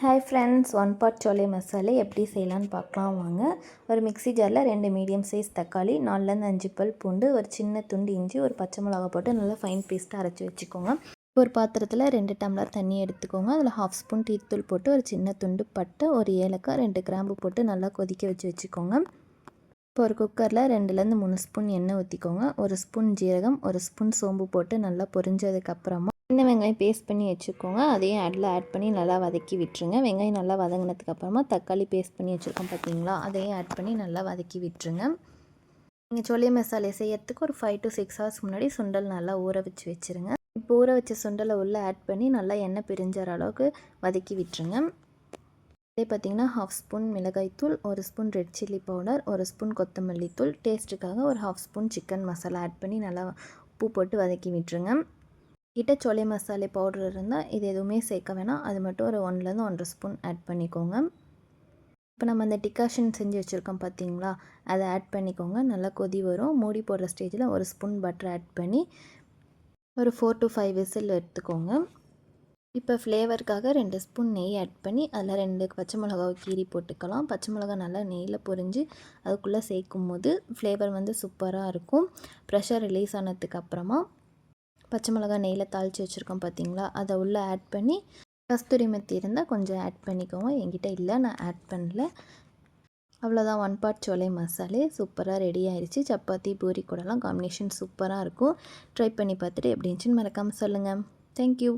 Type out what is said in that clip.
Hi friends, one pot சோலை மசாலா எப்படி செய்யலான்னு பார்க்கலாம் வாங்க. ஒரு மிக்ஸி ஜாரில் 2 மீடியம் சைஸ் தக்காளி, 4லேருந்து 5 பல் பூண்டு, ஒரு சின்ன துண்டு இஞ்சி, ஒரு பச்சை மிளகா போட்டு நல்லா ஃபைன் பேஸ்ட்டாக அரைச்சி வச்சுக்கோங்க. ஒரு பாத்திரத்தில் 2 டம்ளர் தண்ணி எடுத்துக்கோங்க. அதில் 1/2 ஸ்பூன் டீத்தூள் போட்டு, ஒரு சின்ன துண்டு பட்டை, ஒரு ஏலக்காய், 2 கிராம்பு போட்டு நல்லா கொதிக்க வச்சுக்கோங்க. இப்போ ஒரு குக்கரில் 2லேருந்து 3 ஸ்பூன் எண்ணெய் ஊற்றிக்கோங்க. ஒரு ஸ்பூன் ஜீரகம், ஒரு ஸ்பூன் சோம்பு போட்டு நல்லா பொரிஞ்சதுக்கப்புறமா சின்ன வெங்காயம் பேஸ்ட் பண்ணி வச்சுக்கோங்க. அதையும் ஆட் பண்ணி நல்லா வதக்கி விட்டுருங்க. வெங்காயம் நல்லா வதங்கினதுக்கப்புறமா தக்காளி பேஸ்ட் பண்ணி வச்சுருக்கோம் பார்த்தீங்களா, அதையும் ஆட் பண்ணி நல்லா வதக்கி விட்டுருங்க. நீங்கள் சோலை மசாலா செய்யறதுக்கு ஒரு 5 to 6 ஹவர்ஸ் முன்னாடி சுண்டல் நல்லா ஊற வச்சுருங்க. இப்போ ஊற வச்ச சுண்டலை உள்ளே ஆட் பண்ணி நல்லா எண்ணெய் பிரிஞ்சுற அளவுக்கு வதக்கி விட்டுருங்க. இதே பார்த்திங்கன்னா 1/2 ஸ்பூன் மிளகாய்த்தூள், ஒரு ஸ்பூன் ரெட் சில்லி பவுடர், ஒரு ஸ்பூன் கொத்தமல்லி தூள், டேஸ்ட்டுக்காக ஒரு 1/2 ஸ்பூன் சிக்கன் மசாலா ஆட் பண்ணி நல்லா உப்பு போட்டு வதக்கி விட்டுருங்க. கிட்ட சோலை மசாலா பவுடர் இருந்தால் இது எதுவுமே சேர்க்க வேணாம், அது மட்டும் ஒரு 1லேருந்து 1.5 ஸ்பூன் ஆட் பண்ணிக்கோங்க. இப்போ நம்ம அந்த டிகாஷன் செஞ்சு வச்சுருக்கோம் பார்த்தீங்களா, அதை ஆட் பண்ணிக்கோங்க. நல்லா கொதி வரும். மூடி போடுற ஸ்டேஜில் ஒரு ஸ்பூன் பட்டர் ஆட் பண்ணி ஒரு 4 to 5 விசில் எடுத்துக்கோங்க. இப்போ ஃப்ளேவருக்காக 2 ஸ்பூன் நெய் ஆட் பண்ணி அதில் 2 பச்சை மிளகாவை கீரி போட்டுக்கலாம். பச்சை மிளகா நல்லா நெய்யில் பொரிஞ்சு அதுக்குள்ளே சேர்க்கும் போது ஃப்ளேவர் வந்து சூப்பராக இருக்கும். ப்ரெஷர் ரிலீஸ் ஆனதுக்கப்புறமா பச்சை மிளகா நெய்யில் தாளித்து வச்சுருக்கோம் பார்த்தீங்களா, அதை உள்ளே ஆட் பண்ணி கஸ்தூரி மெத்தி இருந்தால் கொஞ்சம் ஆட் பண்ணிக்கோங்க. என்கிட்ட இல்லை, நான் ஆட் பண்ணல. அவ்வளோதான், ஒன் பாட் சோலை மசாலே சூப்பராக ரெடி ஆயிடுச்சு. சப்பாத்தி பூரி கூடலாம் காம்பினேஷன் சூப்பராக இருக்கும். ட்ரை பண்ணி பார்த்துட்டு எப்படி இருந்துச்சுன்னு மறக்காமல் சொல்லுங்கள். தேங்க்யூ.